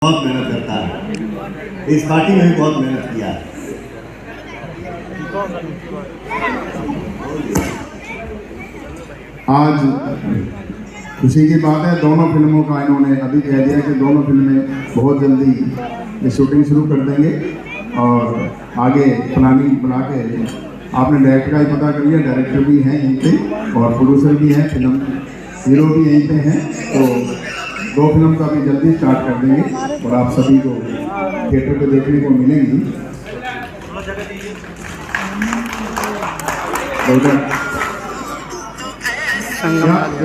बहुत मेहनत करता है, इस पार्टी में भी बहुत मेहनत किया है। आज खुशी की बात है, दोनों फिल्मों का इन्होंने अभी कह दिया कि दोनों फिल्में बहुत जल्दी ये शूटिंग शुरू कर देंगे और आगे प्लानिंग बना के आपने डायरेक्टर का ही पता कर लिया, डायरेक्टर भी हैं यहीं पे और प्रोड्यूसर भी हैं, फिल्म हीरो भी यहीं पे हैं। तो दो फिल्म का भी जल्दी स्टार्ट कर देंगे और आप सभी को थिएटर पे देखने को मिलेंगी।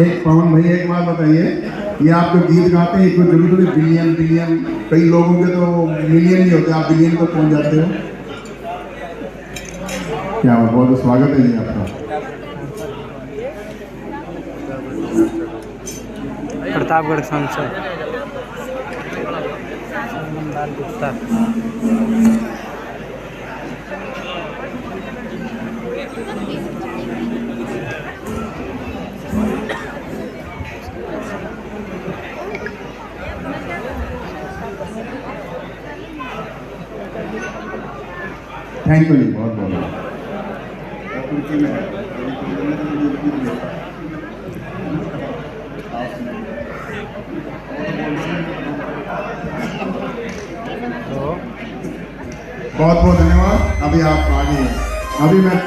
एक पवन भाई एक बात बताइए, ये आप जो गीत गाते हैं कोई जरूरी थोड़ी बिलियन बिलियन, कई लोगों के तो मिलियन नहीं होते, आप बिलियन तक पहुंच जाते हो। क्या बहुत स्वागत है जी आपका। प्रतापगढ़ सांसद गुप्ता। थैंक यू जी, बहुत बहुत। बहुत बहुत धन्यवाद। अभी आप आगे, अभी मैं